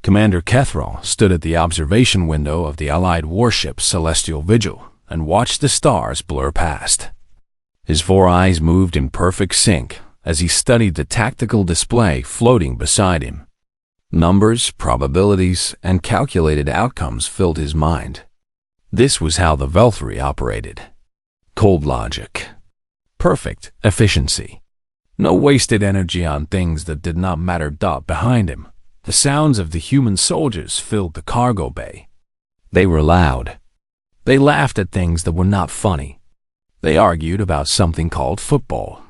Commander Kethral stood at the observation window of the Allied warship Celestial Vigil and watched the stars blur past. His four eyes moved in perfect sync as he studied the tactical display floating beside him. Numbers, probabilities, and calculated outcomes filled his mind. This was how the Velthri operated. Cold logic. Perfect efficiency. No wasted energy on things that did not matter. Behind him, the sounds of the human soldiers filled the cargo bay. They were loud. They laughed at things that were not funny. They argued about something called football.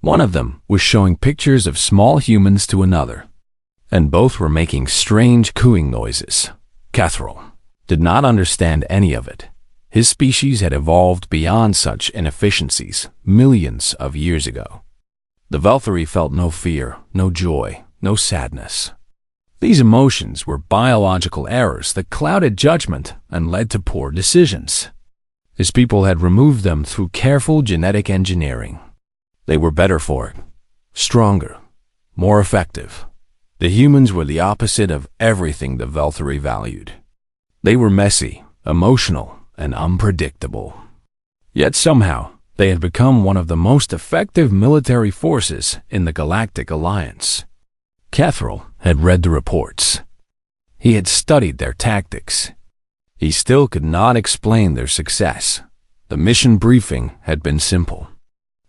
One of them was showing pictures of small humans to another, and both were making strange cooing noises. Kethral did not understand any of it. His species had evolved beyond such inefficiencies millions of years ago. The Velthri felt no fear, no joy, no sadness. These emotions were biological errors that clouded judgment and led to poor decisions. His people had removed them through careful genetic engineering. They were better for it, stronger, more effective. The humans were the opposite of everything the Velthri valued. They were messy, emotional, and unpredictable. Yet somehow, they had become one of the most effective military forces in the Galactic Alliance. Kethral had read the reports. He had studied their tactics. He still could not explain their success. The mission briefing had been simple.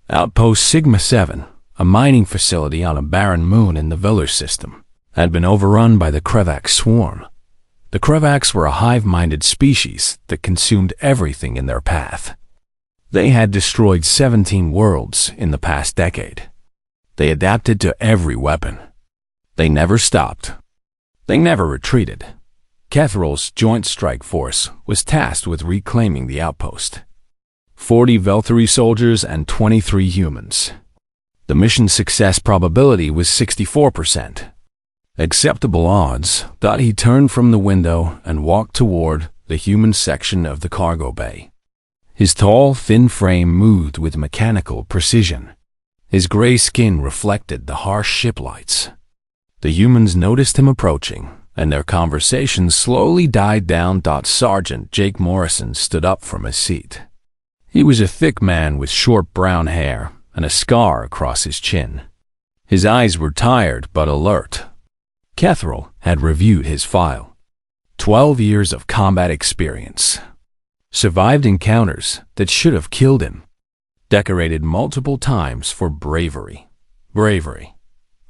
Outpost Sigma-7, a mining facility on a barren moon in the Velar system, had been overrun by the Krevax swarm. The Krevax were a hive-minded species that consumed everything in their path. They had destroyed 17 worlds in the past decade. They adapted to every weapon. They never stopped. They never retreated. Kethral's Joint Strike Force was tasked with reclaiming the outpost. 40 Velthri soldiers and 23 humans. The mission's success probability was 64%. Acceptable odds. He turned from the window and walked toward the human section of the cargo bay. His tall, thin frame moved with mechanical precision. His gray skin reflected the harsh ship lights. The humans noticed him approaching, and their conversation slowly died down. Sergeant Jake Morrison stood up from his seat. He was a thick man with short brown hair and a scar across his chin. His eyes were tired but alert. Kethral had reviewed his file. 12 years of combat experience. Survived encounters that should have killed him. Decorated multiple times for bravery.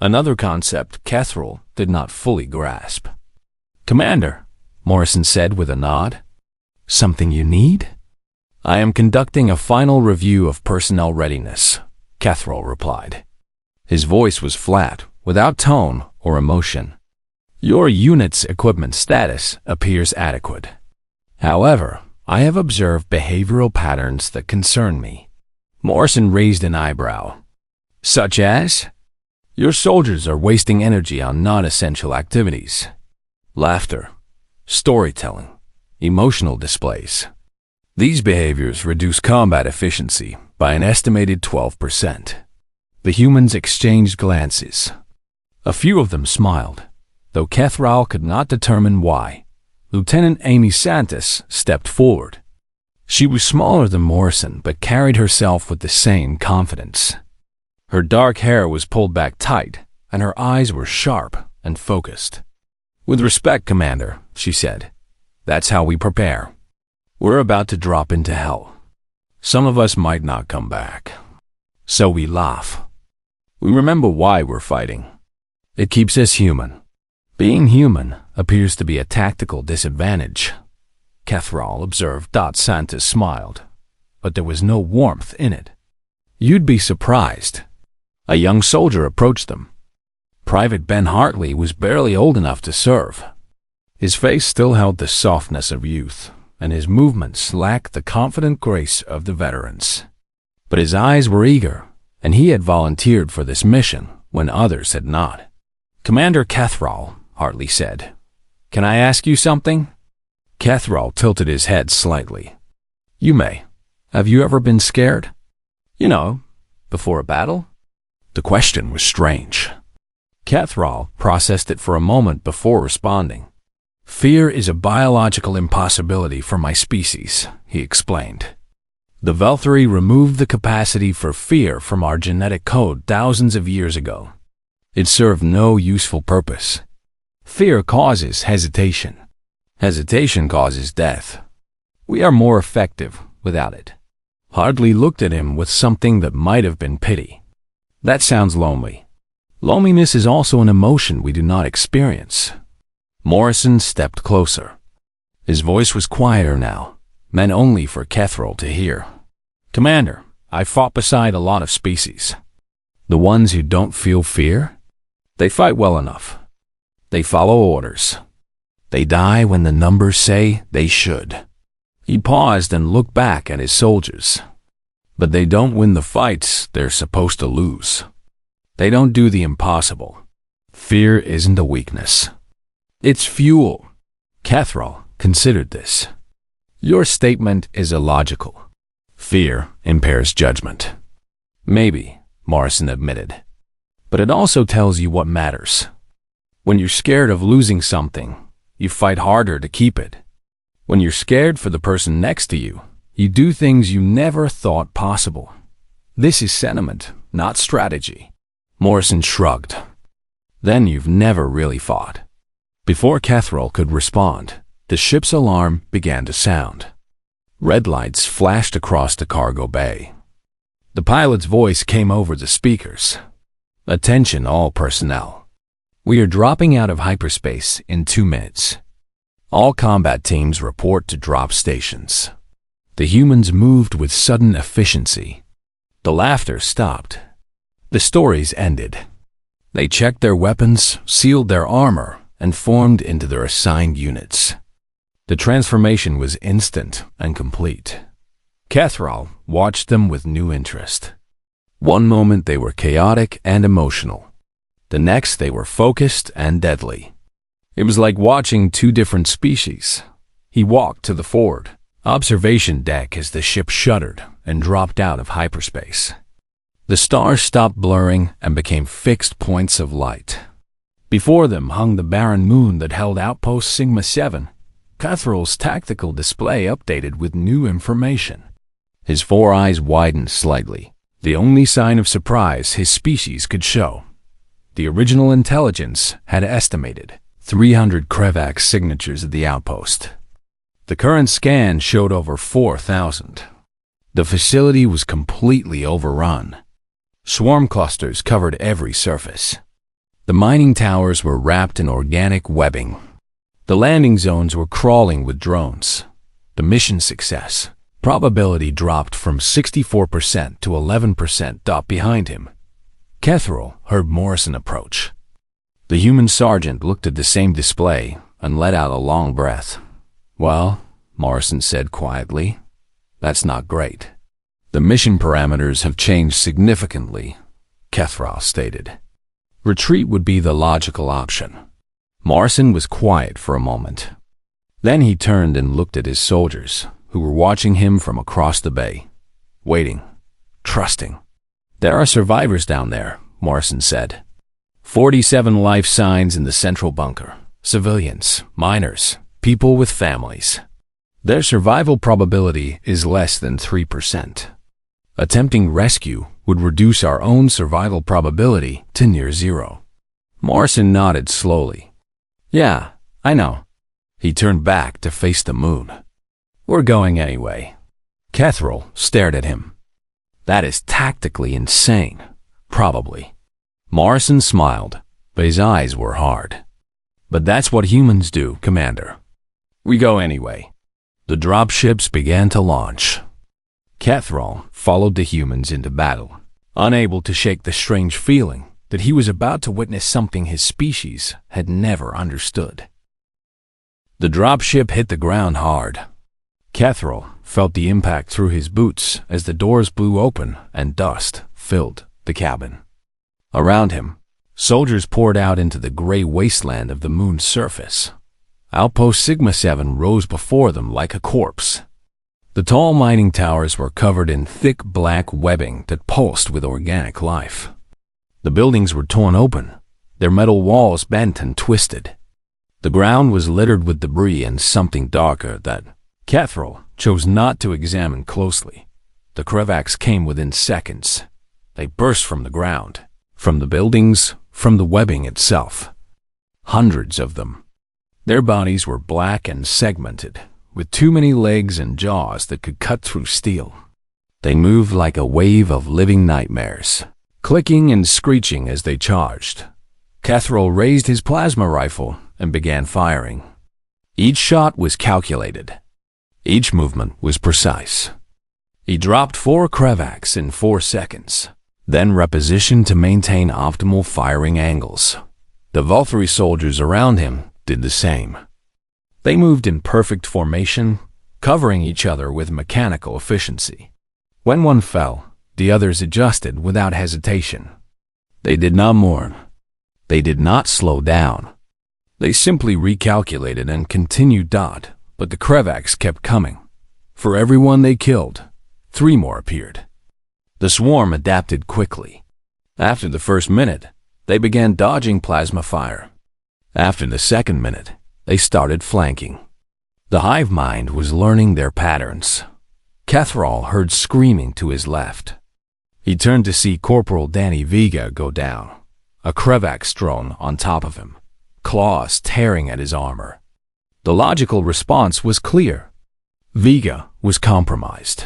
Another concept Kethral did not fully grasp. "Commander," Morrison said with a nod. "Something you need?" "I am conducting a final review of personnel readiness," Kethral replied. His voice was flat, without tone or emotion. "Your unit's equipment status appears adequate. However, I have observed behavioral patterns that concern me." Morrison raised an eyebrow. "Such as?" "Your soldiers are wasting energy on non-essential activities. Laughter, storytelling, emotional displays. These behaviors reduce combat efficiency by an estimated 12%. The humans exchanged glances. A few of them smiled, though Kethral could not determine why. Lieutenant Amy Santos stepped forward. She was smaller than Morrison, but carried herself with the same confidence. Her dark hair was pulled back tight, and her eyes were sharp and focused. "With respect, Commander," she said, "that's how we prepare. We're about to drop into hell. Some of us might not come back. So we laugh. We remember why we're fighting. It keeps us human. Being human appears to be a tactical disadvantage." Kethral observed. Santos smiled, but there was no warmth in it. "You'd be surprised." A young soldier approached them. Private Ben Hartley was barely old enough to serve. His face still held the softness of youth, and his movements lacked the confident grace of the veterans. But his eyes were eager, and he had volunteered for this mission when others had not. "Commander Kethral," Hartley said, "can I ask you something?" Kethral tilted his head slightly. "You may. Have you ever been scared? You know, before a battle?" The question was strange. Cathral processed it for a moment before responding. Fear is a biological impossibility for my species, he explained. The Velthari removed the capacity for fear from our genetic code thousands of years ago. It served no useful purpose. Fear causes hesitation. Hesitation causes death. We are more effective without it. Hardly looked at him with something that might have been pity. That sounds lonely. Loneliness is also an emotion we do not experience. Morrison stepped closer. His voice was quieter now, meant only for Cathral to hear. Commander, I fought beside a lot of species. The ones who don't feel fear? They fight well enough. They follow orders. They die when the numbers say they should. He paused and looked back at his soldiers. But they don't win the fights they're supposed to lose. They don't do the impossible. Fear isn't a weakness. It's fuel. Cathral considered this. Your statement is illogical. Fear impairs judgment. Maybe, Morrison admitted. But it also tells you what matters. When you're scared of losing something, you fight harder to keep it. When you're scared for the person next to you, you do things you never thought possible. This is sentiment, not strategy. Morrison shrugged. Then you've never really fought. Before Cathral could respond, the ship's alarm began to sound. Red lights flashed across the cargo bay. The pilot's voice came over the speakers. Attention all personnel. We are dropping out of hyperspace in 2 minutes. All combat teams report to drop stations. The humans moved with sudden efficiency. The laughter stopped. The stories ended. They checked their weapons, sealed their armor, and formed into their assigned units. The transformation was instant and complete. Cathral watched them with new interest. One moment they were chaotic and emotional. The next they were focused and deadly. It was like watching 2 different species. He walked to the forward observation deck as the ship shuddered and dropped out of hyperspace. The stars stopped blurring and became fixed points of light. Before them hung the barren moon that held Outpost Sigma 7. Cathral's tactical display updated with new information. His 4 eyes widened slightly, the only sign of surprise his species could show. The original intelligence had estimated 300 Krevak signatures at the outpost. The current scan showed over 4,000. The facility was completely overrun. Swarm clusters covered every surface. The mining towers were wrapped in organic webbing. The landing zones were crawling with drones. The mission success probability dropped from 64% to 11% dot behind him. Cathral heard Morrison approach. The human sergeant looked at the same display and let out a long breath. Well, Morrison said quietly, that's not great. The mission parameters have changed significantly, Cathral stated. Retreat would be the logical option. Morrison was quiet for a moment. Then he turned and looked at his soldiers, who were watching him from across the bay, waiting, trusting. There are survivors down there, Morrison said. 47 life signs in the central bunker. Civilians, miners, people with families. Their survival probability is less than 3%. Attempting rescue would reduce our own survival probability to near 0. Morrison nodded slowly. Yeah, I know. He turned back to face the moon. We're going anyway. Cathral stared at him. That is tactically insane, probably. Morrison smiled, but his eyes were hard. But that's what humans do, Commander. We go anyway. The dropships began to launch. Cathral followed the humans into battle, unable to shake the strange feeling that he was about to witness something his species had never understood. The dropship hit the ground hard. Cathral felt the impact through his boots as the doors blew open and dust filled the cabin. Around him, soldiers poured out into the gray wasteland of the moon's surface. Outpost Sigma 7 rose before them like a corpse. The tall mining towers were covered in thick black webbing that pulsed with organic life. The buildings were torn open, Their metal walls bent and twisted. The ground was littered with debris and something darker that Catherall chose not to examine closely. The Kravax came within seconds. They burst from the ground, from the buildings, from the webbing itself. Hundreds of them. Their bodies were black and segmented, with too many legs and jaws that could cut through steel. They moved like a wave of living nightmares, clicking and screeching as they charged. Catherall raised his plasma rifle and began firing. Each shot was calculated. Each movement was precise. He dropped 4 Kravax in 4 seconds, then repositioned to maintain optimal firing angles. The Valkyrie soldiers around him did the same. They moved in perfect formation, covering each other with mechanical efficiency. When one fell, the others adjusted without hesitation. They did not mourn. They did not slow down. They simply recalculated and continued dot, but the Kravax kept coming. For everyone they killed, 3 more appeared. The swarm adapted quickly. After the first minute, they began dodging plasma fire. After the second minute, they started flanking. The hive mind was learning their patterns. Catherall heard screaming to his left. He turned to see Corporal Danny Vega go down, a Kravax drone on top of him, claws tearing at his armor. The logical response was clear. Vega was compromised.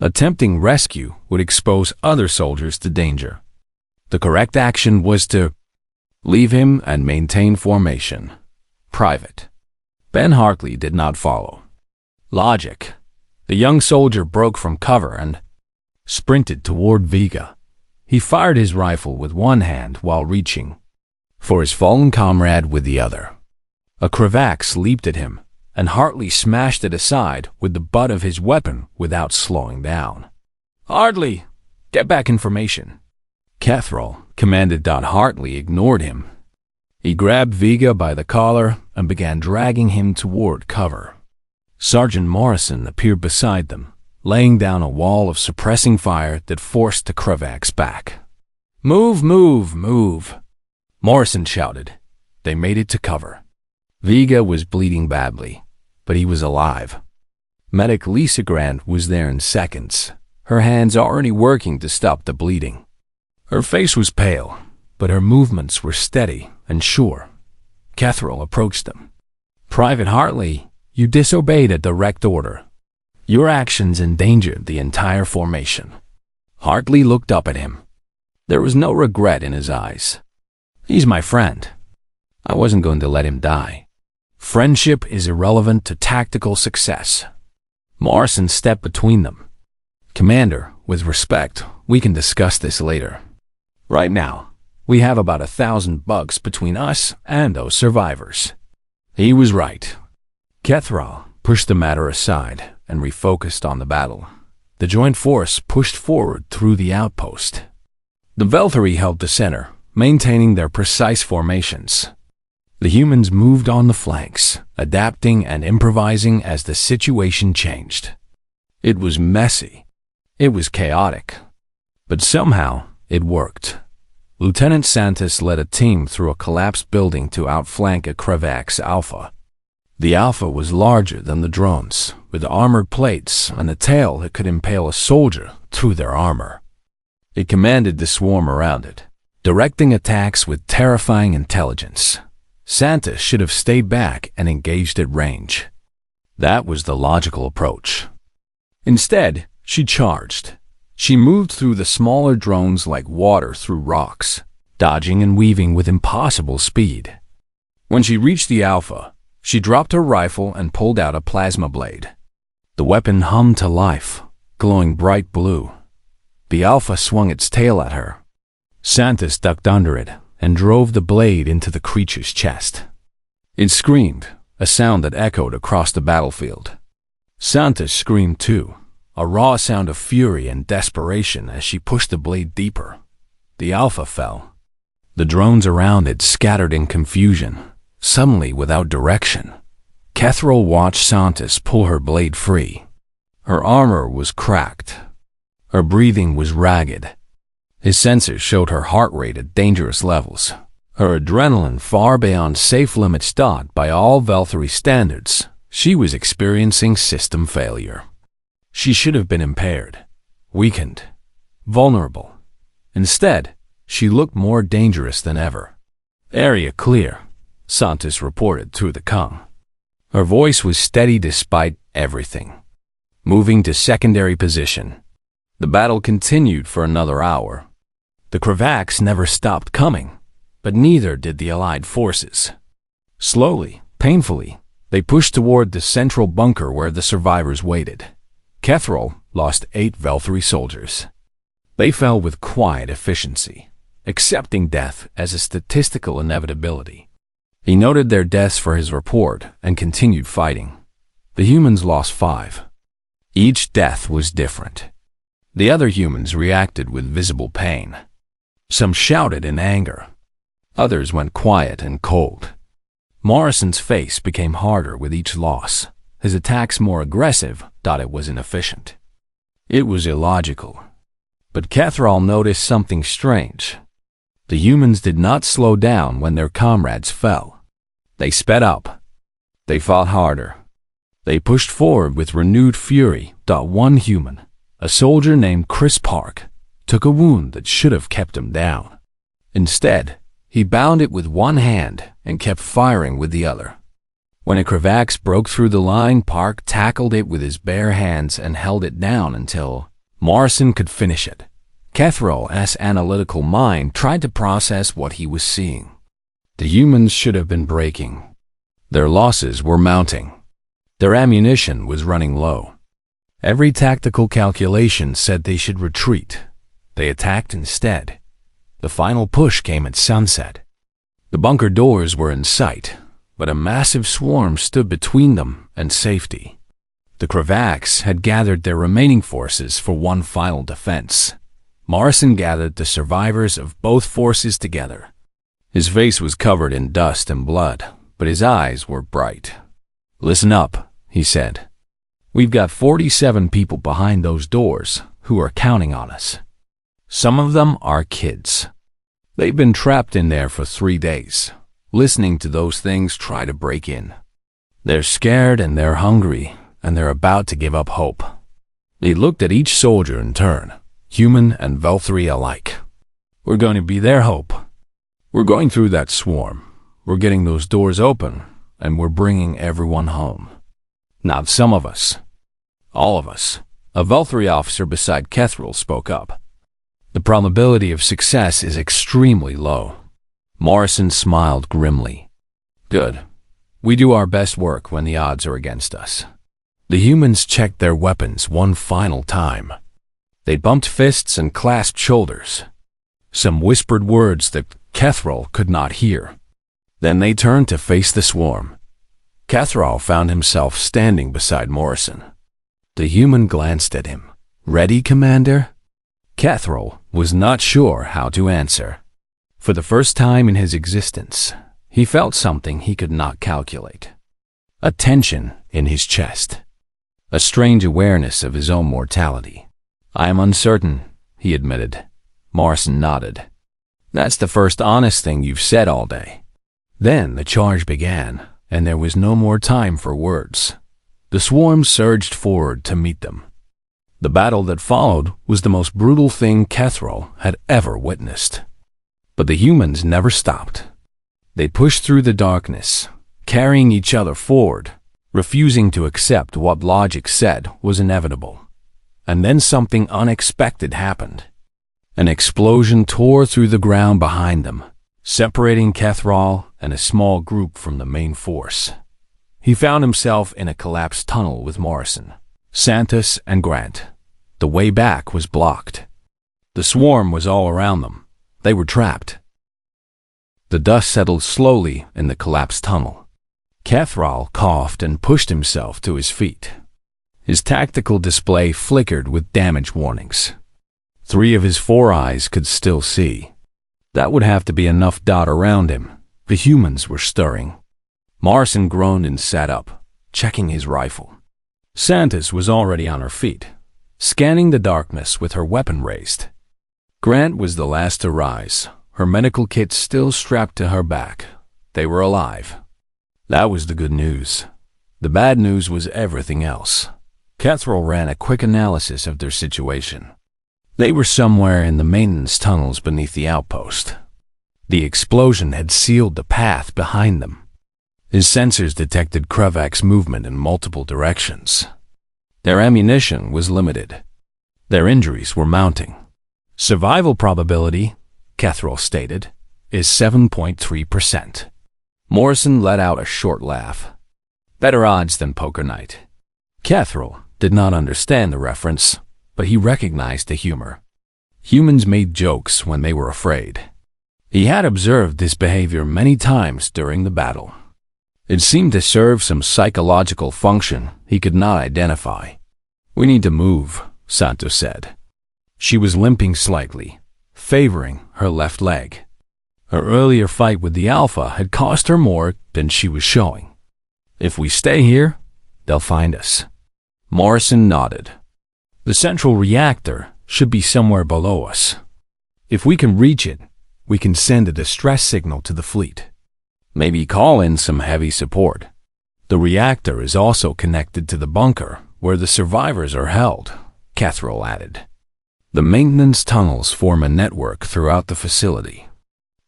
Attempting rescue would expose other soldiers to danger. The correct action was to leave him and maintain formation. Private. Ben Hartley did not follow. Logic. The young soldier broke from cover and sprinted toward Vega. He fired his rifle with one hand while reaching for his fallen comrade with the other. A Kravax leaped at him, and Hartley smashed it aside with the butt of his weapon without slowing down. "Hartley, get back in formation," Catherall commanded. Hartley ignored him. He grabbed Vega by the collar and began dragging him toward cover. Sergeant Morrison appeared beside them, laying down a wall of suppressing fire that forced the Kravax back. "Move, move, move," Morrison shouted. They made it to cover. Vega was bleeding badly, but he was alive. Medic Lisa Grant was there in seconds, her hands already working to stop the bleeding. Her face was pale, but her movements were steady and sure. Catherall approached them. "Private Hartley, you disobeyed a direct order. Your actions endangered the entire formation." Hartley looked up at him. There was no regret in his eyes. "He's my friend. I wasn't going to let him die. Friendship is irrelevant to tactical success." Morrison stepped between them. "Commander, with respect, we can discuss this later. Right now, we have about 1,000 bucks between us and those survivors." He was right. Catherall pushed the matter aside and refocused on the battle. The joint force pushed forward through the outpost. The Valkyrie held the center, maintaining their precise formations. The humans moved on the flanks, adapting and improvising as the situation changed. It was messy. It was chaotic. But somehow, it worked. Lieutenant Santos led a team through a collapsed building to outflank a Kravax Alpha. The Alpha was larger than the drones, with armored plates and a tail that could impale a soldier through their armor. It commanded the swarm around it, directing attacks with terrifying intelligence. Santos should have stayed back and engaged at range. That was the logical approach. Instead, she charged. She moved through the smaller drones like water through rocks, dodging and weaving with impossible speed. When she reached the Alpha, she dropped her rifle and pulled out a plasma blade. The weapon hummed to life, glowing bright blue. The Alpha swung its tail at her. Santos ducked under it and drove the blade into the creature's chest. It screamed, a sound that echoed across the battlefield. Santos screamed too, a raw sound of fury and desperation as she pushed the blade deeper. The Alpha fell. The drones around it scattered in confusion, suddenly without direction. Catherall watched Santos pull her blade free. Her armor was cracked. Her breathing was ragged. His sensors showed her heart rate at dangerous levels. Her adrenaline far beyond safe limits. By all Valkyrie standards, she was experiencing system failure. She should have been impaired, weakened, vulnerable. Instead, she looked more dangerous than ever. "Area clear," Santos reported through the comm. Her voice was steady despite everything. Moving to secondary position. The battle continued for another hour. The Kravaks never stopped coming, but neither did the Allied forces. Slowly, painfully, they pushed toward the central bunker where the survivors waited. Kethrol lost 8 Valkyrie soldiers. They fell with quiet efficiency, accepting death as a statistical inevitability. He noted their deaths for his report and continued fighting. The humans lost 5. Each death was different. The other humans reacted with visible pain. Some shouted in anger. Others went quiet and cold. Morrison's face became harder with each loss, his attacks more aggressive. It was inefficient. It was illogical. But Kethrol noticed something strange. The humans did not slow down when their comrades fell. They sped up. They fought harder. They pushed forward with renewed fury. One human, a soldier named Chris Park, took a wound that should have kept him down. Instead, he bound it with one hand and kept firing with the other. When a Kravaks broke through the line, Park tackled it with his bare hands and held it down until Morrison could finish it. Kethrol's analytical mind tried to process what he was seeing. The humans should have been breaking. Their losses were mounting. Their ammunition was running low. Every tactical calculation said they should retreat. They attacked instead. The final push came at sunset. The bunker doors were in sight, but a massive swarm stood between them and safety. The Kravaks had gathered their remaining forces for one final defense. Morrison gathered the survivors of both forces together. His face was covered in dust and blood, but his eyes were bright. "Listen up," he said. "We've got 47 people behind those doors who are counting on us. Some of them are kids. They've been trapped in there for 3 days, listening to those things try to break in. They're scared and they're hungry, and they're about to give up hope." He looked at each soldier in turn, human and Valkyrie alike. "We're going to be their hope. We're going through that swarm. We're getting those doors open, and we're bringing everyone home. Not some of us. All of us." A Valkyrie officer beside Kethrol spoke up. "The probability of success is extremely low." Morrison smiled grimly. "Good. We do our best work when the odds are against us." The humans checked their weapons one final time. They bumped fists and clasped shoulders. Some whispered words that Kethrol could not hear. Then they turned to face the swarm. Kethrol found himself standing beside Morrison. The human glanced at him. "Ready, Commander?" Kethrol was not sure how to answer. For the first time in his existence, he felt something he could not calculate. A tension in his chest. A strange awareness of his own mortality. "I am uncertain," he admitted. Morrison nodded. "That's the first honest thing you've said all day." Then the charge began, and there was no more time for words. The swarm surged forward to meet them. The battle that followed was the most brutal thing Kethrol had ever witnessed. But the humans never stopped. They pushed through the darkness, carrying each other forward, refusing to accept what logic said was inevitable. And then something unexpected happened. An explosion tore through the ground behind them, separating Kethrol and a small group from the main force. He found himself in a collapsed tunnel with Morrison, Santos, and Grant. The way back was blocked. The swarm was all around them. They were trapped. The dust settled slowly in the collapsed tunnel. Kethrol coughed and pushed himself to his feet. His tactical display flickered with damage warnings. 3 of his 4 eyes could still see. That would have to be enough. Around him, the humans were stirring. Morrison groaned and sat up, checking his rifle. Santos was already on her feet, scanning the darkness with her weapon raised. Grant was the last to rise, her medical kit still strapped to her back. They were alive. That was the good news. The bad news was everything else. Catherall ran a quick analysis of their situation. They were somewhere in the maintenance tunnels beneath the outpost. The explosion had sealed the path behind them. His sensors detected Krevak's movement in multiple directions. Their ammunition was limited. Their injuries were mounting. Survival probability, Catherall stated, is 7.3%. Morrison let out a short laugh. Better odds than poker night. Catherall did not understand the reference, but he recognized the humor. Humans made jokes when they were afraid. He had observed this behavior many times during the battle. It seemed to serve some psychological function he could not identify. "We need to move," Santos said. She was limping slightly, favoring her left leg. Her earlier fight with the Alpha had cost her more than she was showing. "If we stay here, they'll find us." Morrison nodded. "The central reactor should be somewhere below us. If we can reach it, we can send a distress signal to the fleet. Maybe call in some heavy support. The reactor is also connected to the bunker where the survivors are held," Catherall added. "The maintenance tunnels form a network throughout the facility.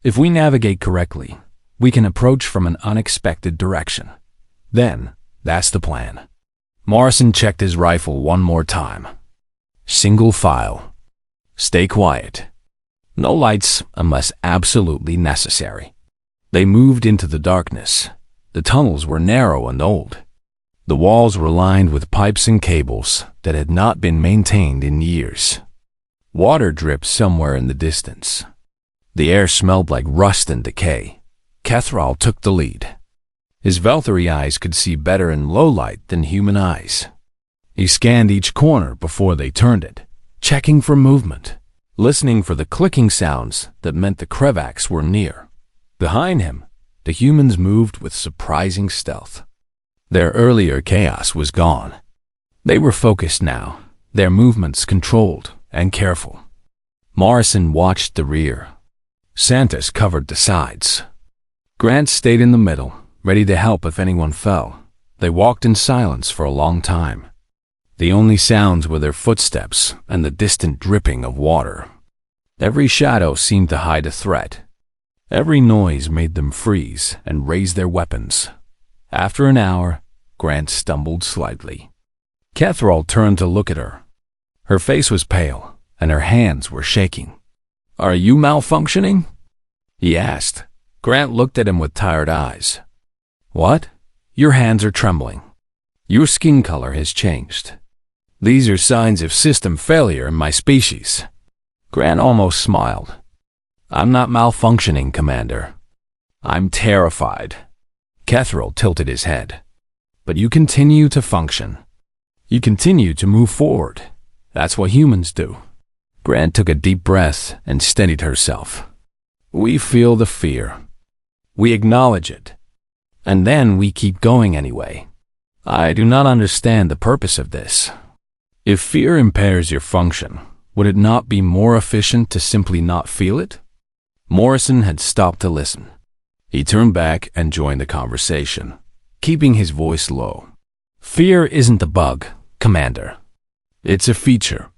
If we navigate correctly, we can approach from an unexpected direction. Then, that's the plan." Morrison checked his rifle one more time. Single file. Stay quiet. No lights unless absolutely necessary. They moved into the darkness. The tunnels were narrow and old. The walls were lined with pipes and cables that had not been maintained in years. Water dripped somewhere in the distance. The air smelled like rust and decay. Catherall took the lead. His Valkyrie eyes could see better in low light than human eyes. He scanned each corner before they turned it, checking for movement, listening for the clicking sounds that meant the Krevaks were near. Behind him, the humans moved with surprising stealth. Their earlier chaos was gone. They were focused now, their movements controlled and careful. Morrison watched the rear. Santos covered the sides. Grant stayed in the middle, ready to help if anyone fell. They walked in silence for a long time. The only sounds were their footsteps and the distant dripping of water. Every shadow seemed to hide a threat. Every noise made them freeze and raise their weapons. After an hour, Grant stumbled slightly. Catherall turned to look at her. Her face was pale, and her hands were shaking. "Are you malfunctioning?" he asked. Grant looked at him with tired eyes. "What? Your hands are trembling. Your skin color has changed. These are signs of system failure in my species." Grant almost smiled. "I'm not malfunctioning, Commander. I'm terrified." Catherall tilted his head. "But you continue to function. You continue to move forward. That's what humans do." Grant took a deep breath and steadied herself. "We feel the fear. We acknowledge it. And then we keep going anyway. I do not understand the purpose of this. If fear impairs your function, would it not be more efficient to simply not feel it?" Morrison had stopped to listen. He turned back and joined the conversation, keeping his voice low. "Fear isn't a bug, Commander. It's a feature."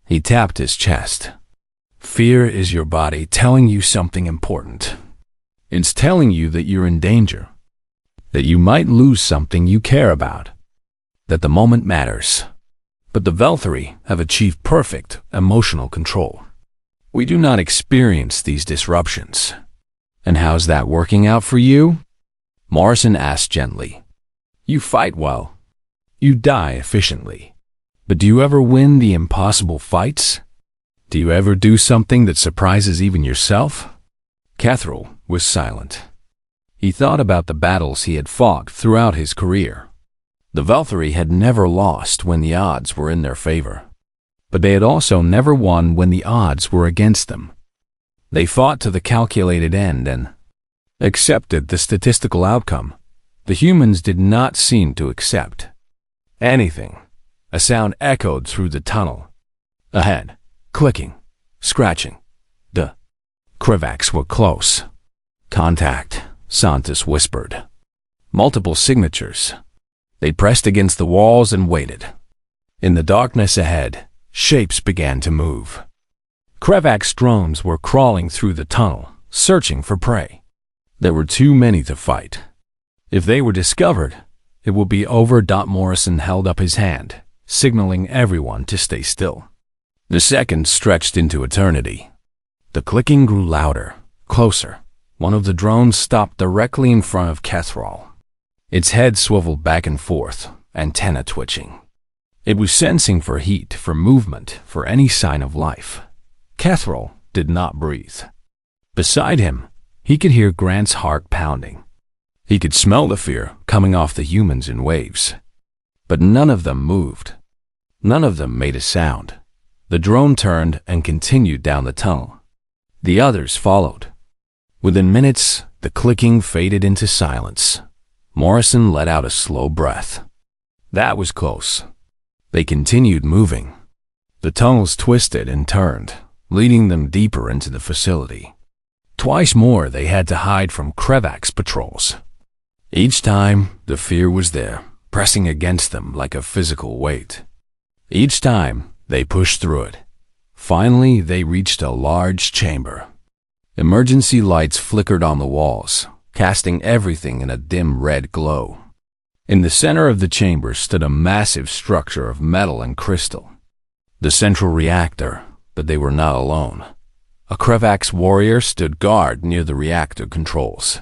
He tapped his chest. "Fear is your body telling you something important. It's telling you that you're in danger, that you might lose something you care about, that the moment matters. But the Valkyrie have achieved perfect emotional control. We do not experience these disruptions. And how's that working out for you?" Morrison asked gently. "You fight well. You die efficiently. But do you ever win the impossible fights? Do you ever do something that surprises even yourself?" Catherall was silent. He thought about the battles he had fought throughout his career. The Valkyrie had never lost when the odds were in their favor. But they had also never won when the odds were against them. They fought to the calculated end and accepted the statistical outcome. The humans did not seem to accept anything. A sound echoed through the tunnel. Ahead, clicking, scratching. The Krivaks were close. "Contact," Santos whispered. Multiple signatures. They pressed against the walls and waited. In the darkness ahead, shapes began to move. Krivak's drones were crawling through the tunnel, searching for prey. There were too many to fight. If they were discovered, it would be over. Morrison held up his hand, signaling everyone to stay still. The seconds stretched into eternity. The clicking grew louder, closer. One of the drones stopped directly in front of Catherall. Its head swiveled back and forth, antenna twitching. It was sensing for heat, for movement, for any sign of life. Catherall did not breathe. Beside him, he could hear Grant's heart pounding. He could smell the fear coming off the humans in waves. But none of them moved. None of them made a sound. The drone turned and continued down the tunnel. The others followed. Within minutes, the clicking faded into silence. Morrison let out a slow breath. That was close. They continued moving. The tunnels twisted and turned, leading them deeper into the facility. Twice more they had to hide from Krivak's patrols. Each time, the fear was there, pressing against them like a physical weight. Each time, they pushed through it. Finally, they reached a large chamber. Emergency lights flickered on the walls, casting everything in a dim red glow. In the center of the chamber stood a massive structure of metal and crystal. The central reactor, but they were not alone. A Krivak's warrior stood guard near the reactor controls.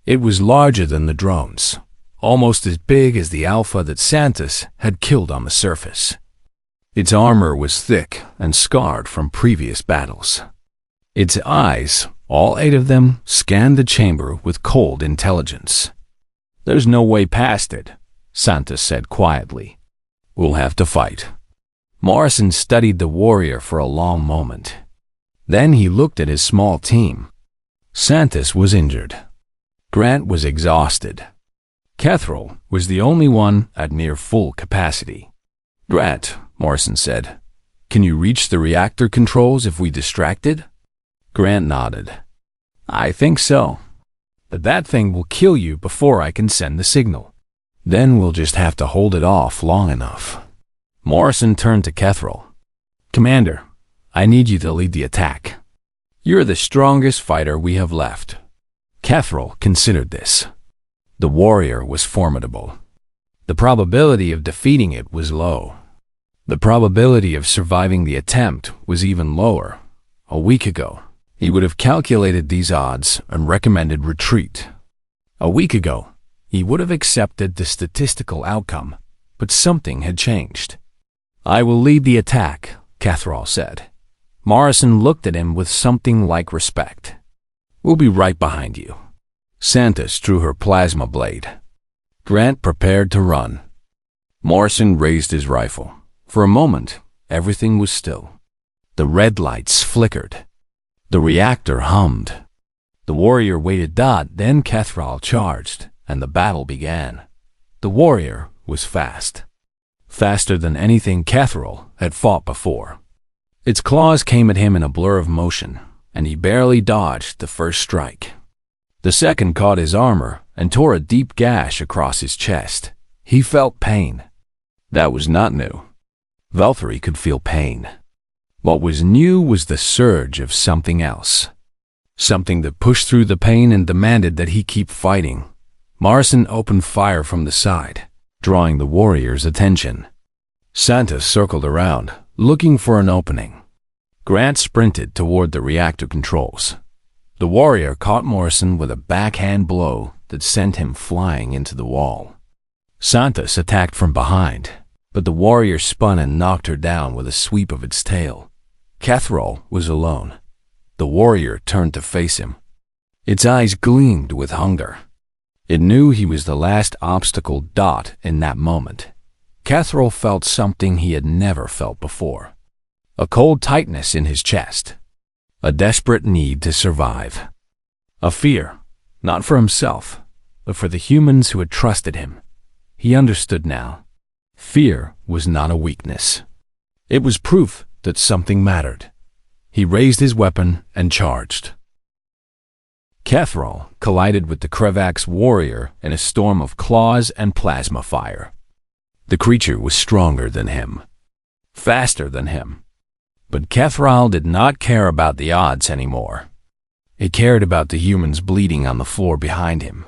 It was larger than the drones, almost as big as the Alpha that Santos had killed on the surface. Its armor was thick and scarred from previous battles. Its eyes, all 8 of them, scanned the chamber with cold intelligence. "There's no way past it," Santos said quietly. "We'll have to fight." Morrison studied the warrior for a long moment. Then he looked at his small team. Santos was injured. Grant was exhausted. Catherall was the only one at near full capacity. "Grant," Morrison said, "can you reach the reactor controls if we distracted?" Grant nodded. "I think so. But that thing will kill you before I can send the signal. Then we'll just have to hold it off long enough." Morrison turned to Catherall. "Commander, I need you to lead the attack. You're the strongest fighter we have left." Catherall considered this. The warrior was formidable. The probability of defeating it was low. The probability of surviving the attempt was even lower. A week ago, he would have calculated these odds and recommended retreat. A week ago, he would have accepted the statistical outcome, but something had changed. "I will lead the attack," Catherall said. Morrison looked at him with something like respect. "We'll be right behind you." Santos drew her plasma blade. Grant prepared to run. Morrison raised his rifle. For a moment, everything was still. The red lights flickered. The reactor hummed. The warrior waited. Then Catherall charged, and the battle began. The warrior was fast. Faster than anything Catherall had fought before. Its claws came at him in a blur of motion, and he barely dodged the first strike. The second caught his armor and tore a deep gash across his chest. He felt pain. That was not new. Valkyrie could feel pain. What was new was the surge of something else. Something that pushed through the pain and demanded that he keep fighting. Morrison opened fire from the side, drawing the warrior's attention. Santos circled around, looking for an opening. Grant sprinted toward the reactor controls. The warrior caught Morrison with a backhand blow that sent him flying into the wall. Santos attacked from behind, but the warrior spun and knocked her down with a sweep of its tail. Catherall was alone. The warrior turned to face him. Its eyes gleamed with hunger. It knew he was the last obstacle. In that moment, Catherall felt something he had never felt before. A cold tightness in his chest. A desperate need to survive. A fear, not for himself, but for the humans who had trusted him. He understood now. Fear was not a weakness. It was proof that something mattered. He raised his weapon and charged. Cathrall collided with the Krevax warrior in a storm of claws and plasma fire. The creature was stronger than him, faster than him. But Cathrall did not care about the odds anymore. He cared about the humans bleeding on the floor behind him.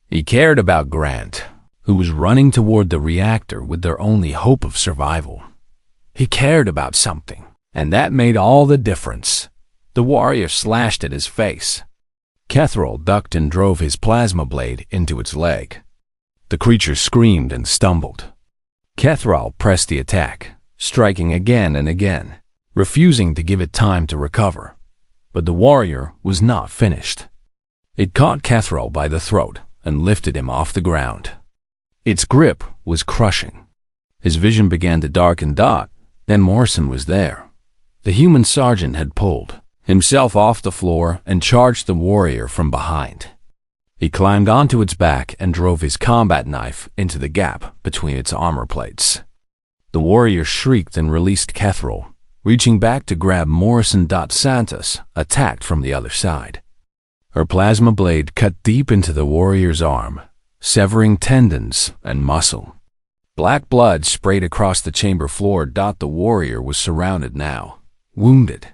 He cared about Grant, who was running toward the reactor with their only hope of survival. He cared about something, and that made all the difference. The warrior slashed at his face. Cathrall ducked and drove his plasma blade into its leg. The creature screamed and stumbled. Cathrall pressed the attack, striking again and again, refusing to give it time to recover. But the warrior was not finished. It caught Cathrall by the throat and lifted him off the ground. Its grip was crushing. His vision began to darken. Then Morrison was there. The human sergeant had pulled himself off the floor and charged the warrior from behind. He climbed onto its back and drove his combat knife into the gap between its armor plates. The warrior shrieked and released Cathrall, reaching back to grab Morrison. Santos attacked from the other side. Her plasma blade cut deep into the warrior's arm, severing tendons and muscle. Black blood sprayed across the chamber floor. The warrior was surrounded now, wounded.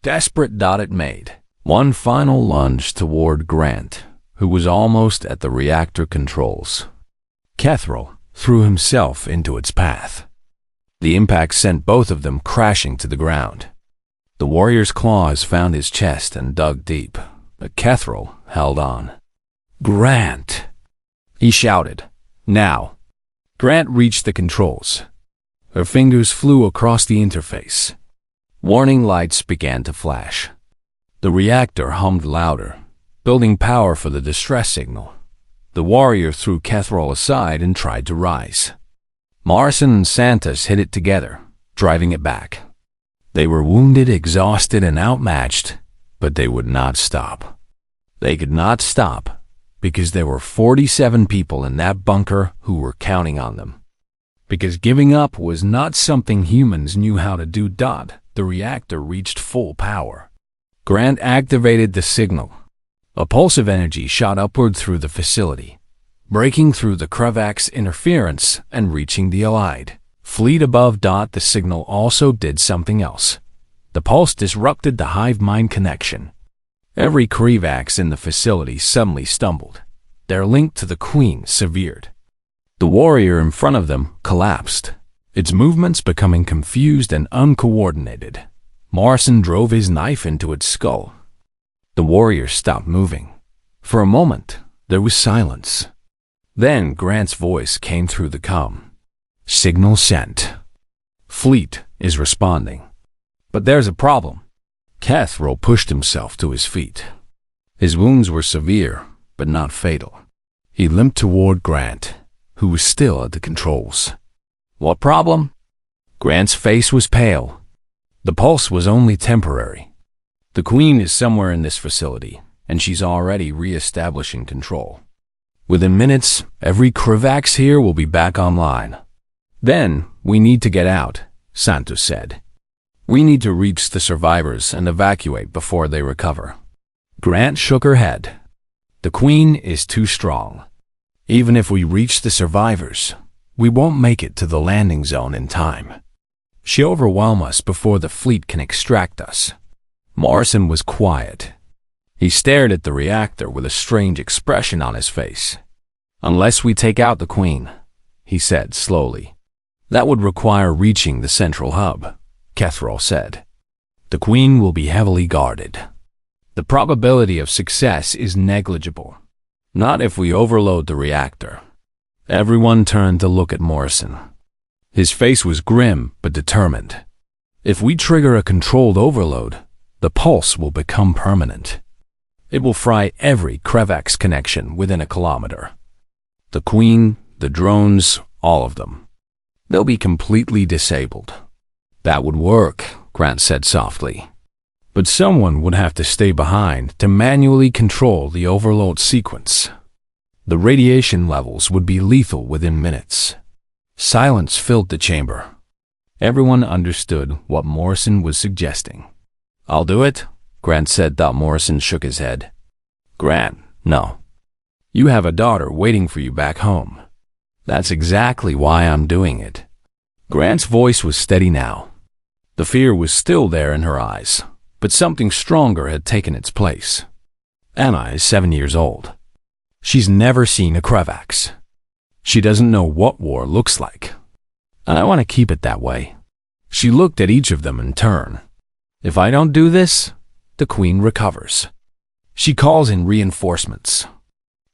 Desperate. It made one final lunge toward Grant, who was almost at the reactor controls. Cathrall threw himself into its path. The impact sent both of them crashing to the ground. The warrior's claws found his chest and dug deep, but Cathrall held on. "Grant!" he shouted. "Now!" Grant reached the controls. Her fingers flew across the interface. Warning lights began to flash. The reactor hummed louder, building power for the distress signal. The warrior threw Cathrall aside and tried to rise. Morrison and Santos hit it together, driving it back. They were wounded, exhausted, and outmatched, but they would not stop. They could not stop because there were 47 people in that bunker who were counting on them. Because giving up was not something humans knew how to do. The reactor reached full power. Grant activated the signal. A pulse of energy shot upward through the facility, breaking through the Krevax interference and reaching the Allied fleet above. The signal also did something else. The pulse disrupted the hive mind connection. Every Krevax in the facility suddenly stumbled, their link to the Queen severed. The warrior in front of them collapsed, its movements becoming confused and uncoordinated. Morrison drove his knife into its skull. The warrior stopped moving. For a moment, there was silence. Then Grant's voice came through the comm. "Signal sent. Fleet is responding. But there's a problem." Cathrall pushed himself to his feet. His wounds were severe, but not fatal. He limped toward Grant, who was still at the controls. "What problem?" Grant's face was pale. The pulse was only temporary. "The Queen is somewhere in this facility, and she's already re-establishing control. Within minutes, every Krevax here will be back online. Then, we need to get out," Santos said. "We need to reach the survivors and evacuate before they recover." Grant shook her head. "The Queen is too strong. Even if we reach the survivors, we won't make it to the landing zone in time. She'll overwhelm us before the fleet can extract us." Morrison was quiet. He stared at the reactor with a strange expression on his face. "Unless we take out the Queen," he said slowly. "That would require reaching the central hub," Cathrall said. "The Queen will be heavily guarded. The probability of success is negligible. Not if we overload the reactor." Everyone turned to look at Morrison. His face was grim but determined. "If we trigger a controlled overload, the pulse will become permanent. It will fry every Krevax connection within a kilometer. The Queen, the drones, all of them. They'll be completely disabled." "That would work," Grant said softly. "But someone would have to stay behind to manually control the overload sequence. The radiation levels would be lethal within minutes." Silence filled the chamber. Everyone understood what Morrison was suggesting. "I'll do it," Grant said. Morrison shook his head. Grant, no. You have a daughter waiting for you back home. That's exactly why I'm doing it. Grant's voice was steady now. The fear was still there in her eyes, but something stronger had taken its place. Anna is 7 years old. She's never seen a Krevax. She doesn't know what war looks like. And I want to keep it that way. She looked at each of them in turn. If I don't do this, the Queen recovers. She calls in reinforcements.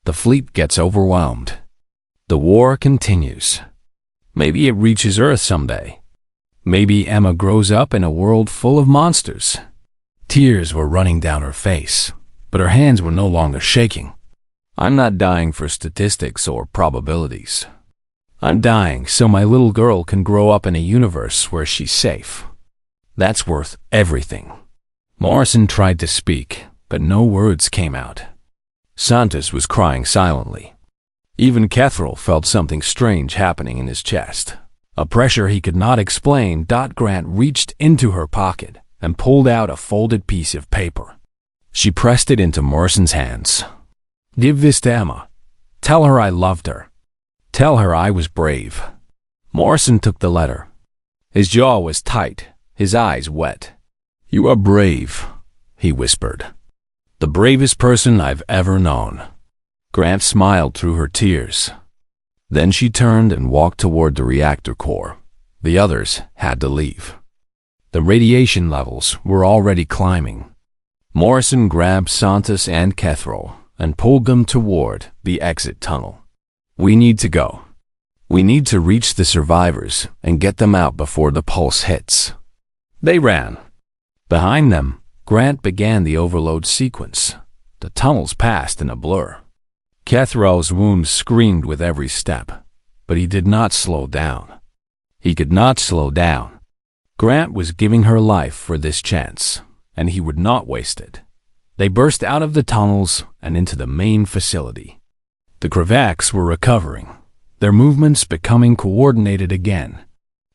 The fleet gets overwhelmed. The war continues. Maybe it reaches Earth someday. Maybe Emma grows up in a world full of monsters. Tears were running down her face, but her hands were no longer shaking. I'm not dying for statistics or probabilities. I'm dying so my little girl can grow up in a universe where she's safe. That's worth everything. Morrison tried to speak, but no words came out. Santos was crying silently. Even Kethril felt something strange happening in his chest. A pressure he could not explain. Grant reached into her pocket and pulled out a folded piece of paper. She pressed it into Morrison's hands. Give this to Emma. Tell her I loved her. Tell her I was brave. Morrison took the letter. His jaw was tight, his eyes wet. You are brave, he whispered. The bravest person I've ever known. Grant smiled through her tears. Then she turned and walked toward the reactor core. The others had to leave. The radiation levels were already climbing. Morrison grabbed Santos and Kethril and pulled them toward the exit tunnel. We need to go. We need to reach the survivors and get them out before the pulse hits. They ran. Behind them, Grant began the overload sequence. The tunnels passed in a blur. Kethril's wounds screamed with every step, but he did not slow down. He could not slow down. Grant was giving her life for this chance, and he would not waste it. They burst out of the tunnels and into the main facility. The Krevax were recovering, their movements becoming coordinated again.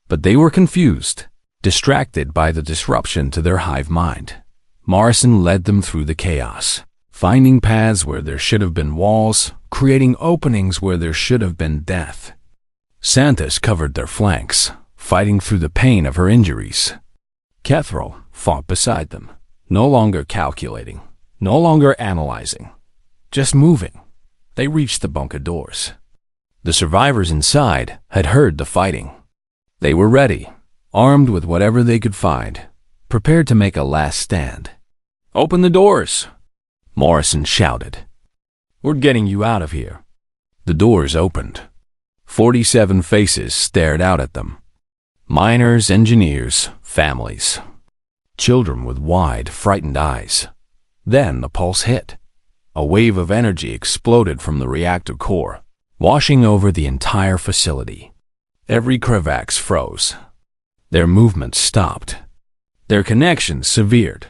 But they were confused, distracted by the disruption to their hive mind. Morrison led them through the chaos, finding paths where there should have been walls, creating openings where there should have been death. Santos covered their flanks, fighting through the pain of her injuries. Kethril fought beside them, no longer calculating, no longer analyzing, just moving. They reached the bunker doors. The survivors inside had heard the fighting. They were ready, armed with whatever they could find, prepared to make a last stand. Open the doors, Morrison shouted. We're getting you out of here. The doors opened. 47 faces stared out at them. Miners, engineers, families. Children with wide, frightened eyes. Then the pulse hit. A wave of energy exploded from the reactor core, washing over the entire facility. Every Krevax froze. Their movements stopped. Their connections severed.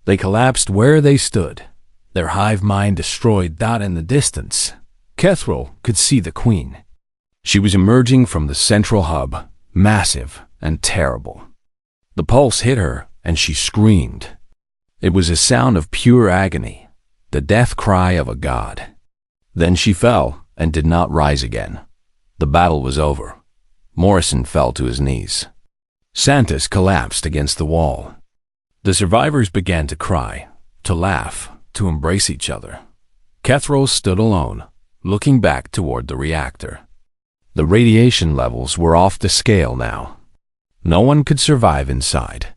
They collapsed where they stood, their hive mind destroyed. In the distance, Kethril could see the Queen. She was emerging from the central hub, massive and terrible. The pulse hit her, and she screamed. It was a sound of pure agony, the death cry of a god. Then she fell and did not rise again. The battle was over. Morrison fell to his knees. Santos collapsed against the wall. The survivors began to cry, to laugh, to embrace each other. Kethril stood alone, looking back toward the reactor. The radiation levels were off the scale now. No one could survive inside.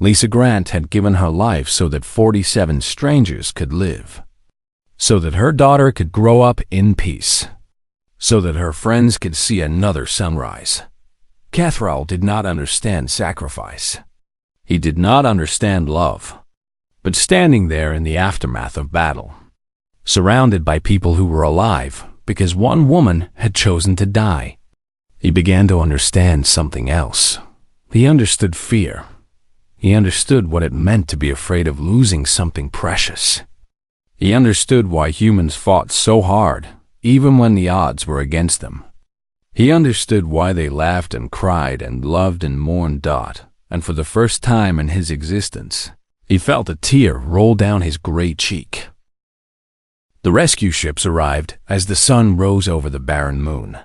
Lisa Grant had given her life so that 47 strangers could live, so that her daughter could grow up in peace, so that her friends could see another sunrise. Kethril did not understand sacrifice. He did not understand love. But standing there in the aftermath of battle, surrounded by people who were alive because one woman had chosen to die, he began to understand something else. He understood fear. He understood what it meant to be afraid of losing something precious. He understood why humans fought so hard, even when the odds were against them. He understood why they laughed and cried and loved and mourned. And for the first time in his existence, he felt a tear roll down his gray cheek. The rescue ships arrived as the sun rose over the barren moon.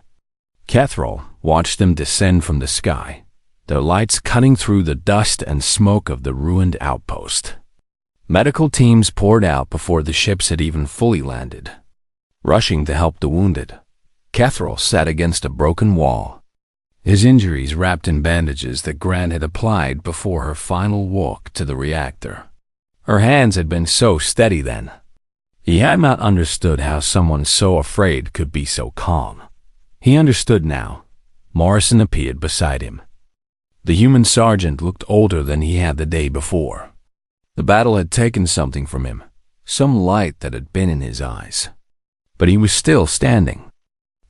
Cathrall watched them descend from the sky, their lights cutting through the dust and smoke of the ruined outpost. Medical teams poured out before the ships had even fully landed. Rushing to help the wounded, Cathrall sat against a broken wall, his injuries wrapped in bandages that Grant had applied before her final walk to the reactor. Her hands had been so steady then. He had not understood how someone so afraid could be so calm. He understood now. Morrison appeared beside him. The human sergeant looked older than he had the day before. The battle had taken something from him, some light that had been in his eyes. But he was still standing,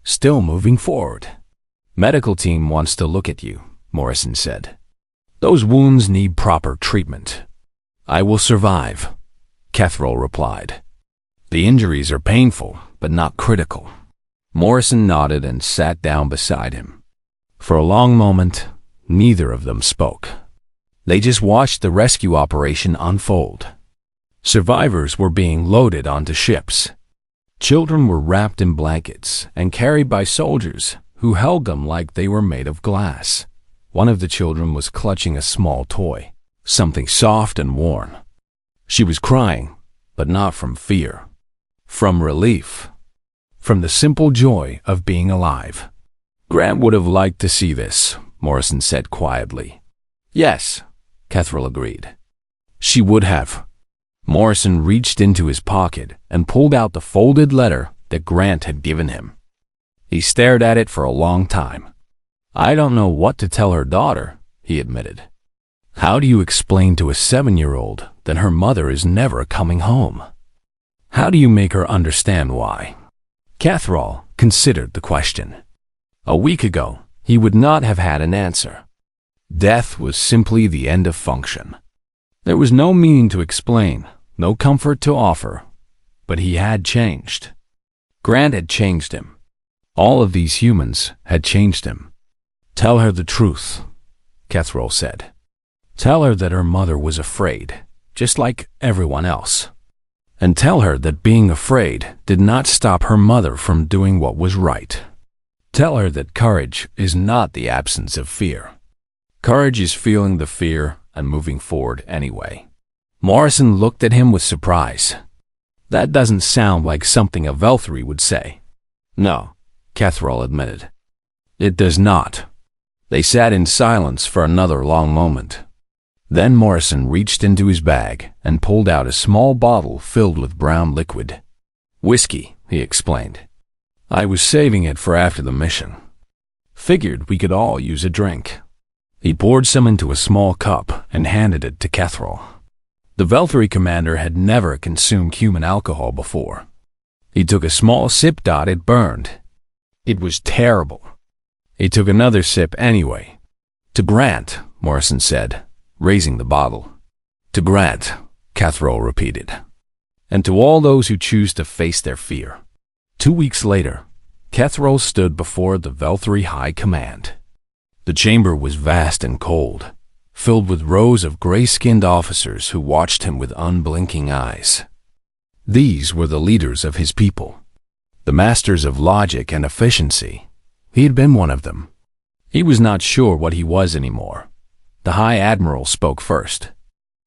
still moving forward. "Medical team wants to look at you," Morrison said. "Those wounds need proper treatment." "I will survive," Cathrall replied. "The injuries are painful, but not critical." Morrison nodded and sat down beside him. For a long moment, neither of them spoke. They just watched the rescue operation unfold. Survivors were being loaded onto ships. Children were wrapped in blankets and carried by soldiers who held them like they were made of glass. One of the children was clutching a small toy, something soft and worn. She was crying, but not from fear, from relief, from the simple joy of being alive. "Grant would have liked to see this," Morrison said quietly. "Yes," Cathrall agreed. "She would have." Morrison reached into his pocket and pulled out the folded letter that Grant had given him. He stared at it for a long time. "I don't know what to tell her daughter," he admitted. "How do you explain to a 7-year-old that her mother is never coming home? How do you make her understand why?" Cathrall considered the question. A week ago, he would not have had an answer. Death was simply the end of function. There was no meaning to explain, no comfort to offer, but he had changed. Grant had changed him. All of these humans had changed him. "Tell her the truth," Cathrall said. "Tell her that her mother was afraid, just like everyone else. And tell her that being afraid did not stop her mother from doing what was right. Tell her that courage is not the absence of fear. Courage is feeling the fear and moving forward anyway." Morrison looked at him with surprise. "That doesn't sound like something a Velthri would say." "No," Cathrall admitted. "It does not." They sat in silence for another long moment. Then Morrison reached into his bag and pulled out a small bottle filled with brown liquid. "Whiskey," he explained. "I was saving it for after the mission. Figured we could all use a drink." He poured some into a small cup and handed it to Cathrall. The Velthri commander had never consumed human alcohol before. He took a small sip. It burned. It was terrible. He took another sip anyway. "To Grant," Morrison said, raising the bottle. "To Grant," Cathrall repeated. "And to all those who choose to face their fear." 2 weeks later, Cathrall stood before the Velthri High Command. The chamber was vast and cold, filled with rows of gray-skinned officers who watched him with unblinking eyes. These were the leaders of his people, the masters of logic and efficiency. He had been one of them. He was not sure what he was anymore. The High Admiral spoke first.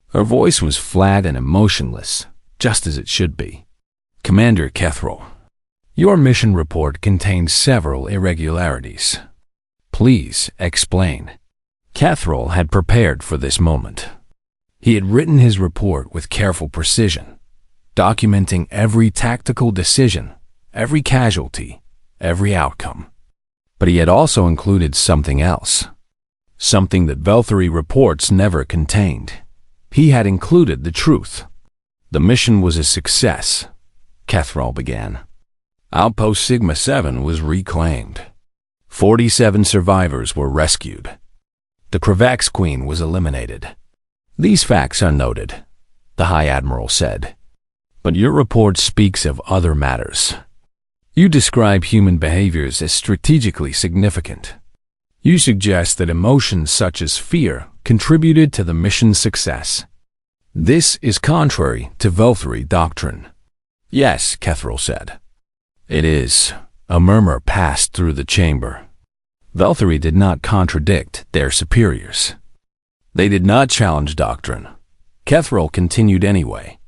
Her voice was flat and emotionless, just as it should be. "Commander Cathrall, your mission report contains several irregularities. Please explain." Cathrall had prepared for this moment. He had written his report with careful precision, documenting every tactical decision, every casualty, every outcome. But he had also included something else, something that Velthri reports never contained. He had included the truth. "The mission was a success," Cathrall began. "Outpost Sigma 7 was reclaimed. 47 survivors were rescued. The Kravax Queen was eliminated. These facts are noted," the High Admiral said. "But your report speaks of other matters. You describe human behaviors as strategically significant. You suggest that emotions such as fear contributed to the mission's success. This is contrary to Velthri doctrine. Yes, Kethril said. It is. A murmur passed through the chamber. Velthury did not contradict their superiors. They did not challenge doctrine. Kethril continued anyway.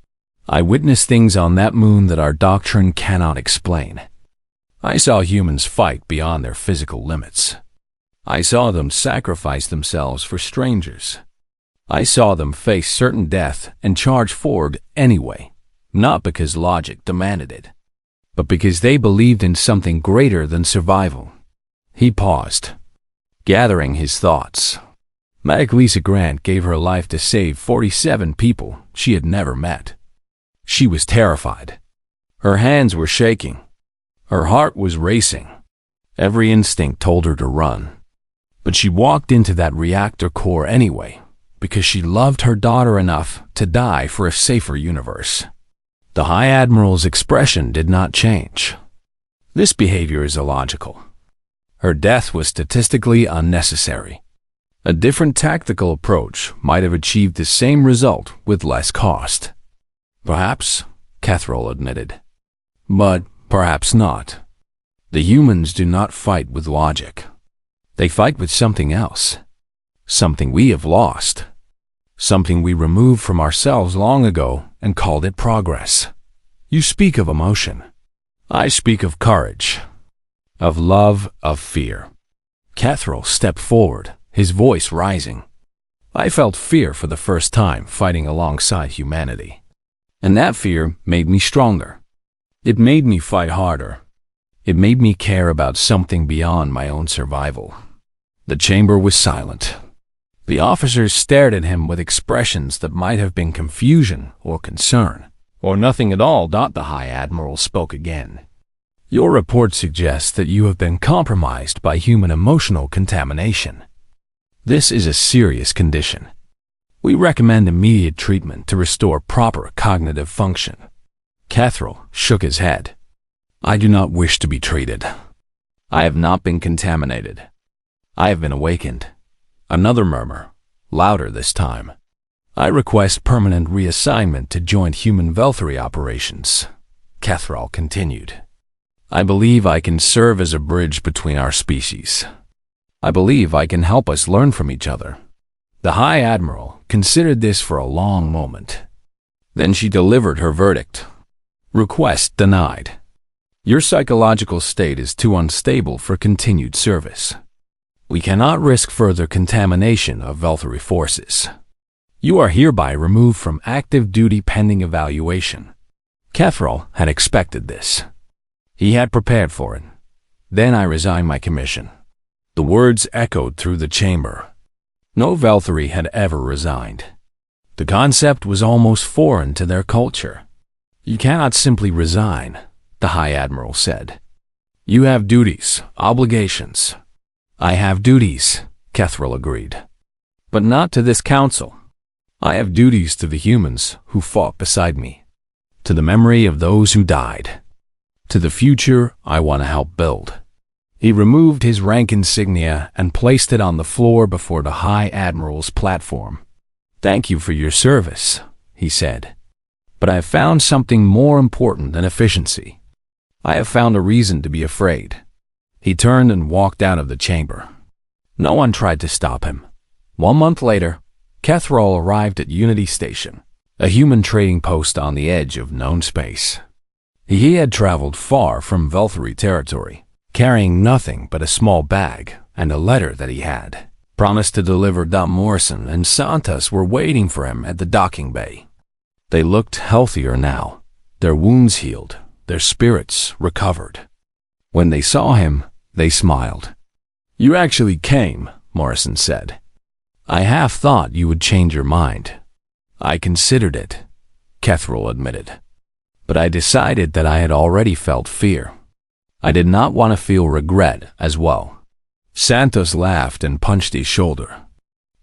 I witnessed things on that moon that our doctrine cannot explain. I saw humans fight beyond their physical limits. I saw them sacrifice themselves for strangers. I saw them face certain death and charge forward anyway, not because logic demanded it, but because they believed in something greater than survival. He paused, gathering his thoughts. Medic Lisa Grant gave her life to save 47 people she had never met. She was terrified. Her hands were shaking. Her heart was racing. Every instinct told her to run. But she walked into that reactor core anyway, because she loved her daughter enough to die for a safer universe. The High Admiral's expression did not change. This behavior is illogical. Her death was statistically unnecessary. A different tactical approach might have achieved the same result with less cost. Perhaps, Kethril admitted. But perhaps not. The humans do not fight with logic. They fight with something else. Something we have lost. Something we removed from ourselves long ago and called it progress. You speak of emotion. I speak of courage. Of love, of fear. Kethril stepped forward, his voice rising. I felt fear for the first time fighting alongside humanity. And that fear made me stronger. It made me fight harder. It made me care about something beyond my own survival. The chamber was silent. The officers stared at him with expressions that might have been confusion or concern, or nothing at all. The High Admiral spoke again. Your report suggests that you have been compromised by human emotional contamination. This is a serious condition. We recommend immediate treatment to restore proper cognitive function. Kethril shook his head. I do not wish to be treated. I have not been contaminated. I have been awakened. Another murmur, louder this time. I request permanent reassignment to joint human Velthury operations, Kethril continued. I believe I can serve as a bridge between our species. I believe I can help us learn from each other. The High Admiral considered this for a long moment. Then she delivered her verdict. Request denied. Your psychological state is too unstable for continued service. We cannot risk further contamination of Velthury forces. You are hereby removed from active duty pending evaluation. Kethril had expected this. He had prepared for it. Then I resign my commission. The words echoed through the chamber. No Velthury had ever resigned. The concept was almost foreign to their culture. You cannot simply resign, the High Admiral said. You have duties, obligations. I have duties, Kethril agreed. But not to this council. I have duties to the humans who fought beside me, to the memory of those who died, to the future I want to help build. He removed his rank insignia and placed it on the floor before the High Admiral's platform. Thank you for your service, he said. But I have found something more important than efficiency. I have found a reason to be afraid. He turned and walked out of the chamber. No one tried to stop him. 1 month later, Kethril arrived at Unity Station, a human trading post on the edge of known space. He had traveled far from Velthury territory, carrying nothing but a small bag and a letter that he had promised to deliver. Morrison and Santos were waiting for him at the docking bay. They looked healthier now, their wounds healed, their spirits recovered. When they saw him, they smiled. You actually came, Morrison said. I half thought you would change your mind. I considered it, Kethril admitted. But I decided that I had already felt fear. I did not want to feel regret as well. Santos laughed and punched his shoulder.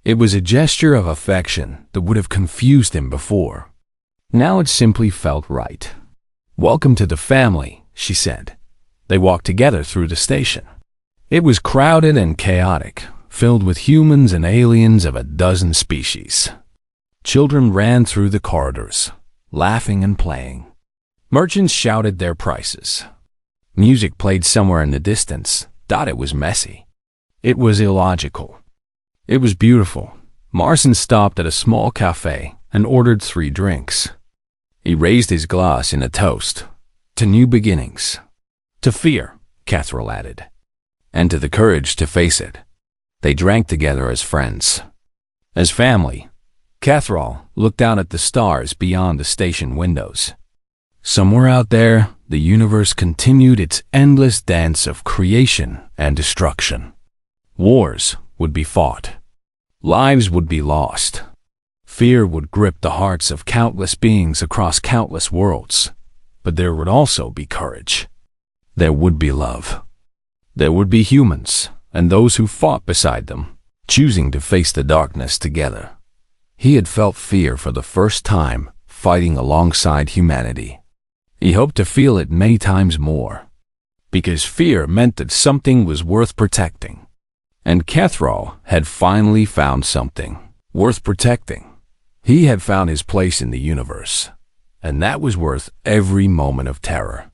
It was a gesture of affection that would have confused him before. Now it simply felt right. Welcome to the family, she said. They walked together through the station. It was crowded and chaotic, filled with humans and aliens of a dozen species. Children ran through the corridors, laughing and playing. Merchants shouted their prices. Music played somewhere in the distance. It was messy. It was illogical. It was beautiful. Marcin stopped at a small cafe and ordered 3 drinks. He raised his glass in a toast. To new beginnings. To fear, Catherall added. And to the courage to face it. They drank together as friends. As family. Catherall looked out at the stars beyond the station windows. Somewhere out there, the universe continued its endless dance of creation and destruction. Wars would be fought. Lives would be lost. Fear would grip the hearts of countless beings across countless worlds. But there would also be courage. There would be love. There would be humans, and those who fought beside them, choosing to face the darkness together. He had felt fear for the first time, fighting alongside humanity. He hoped to feel it many times more, because fear meant that something was worth protecting. And Catherall had finally found something worth protecting. He had found his place in the universe, and that was worth every moment of terror.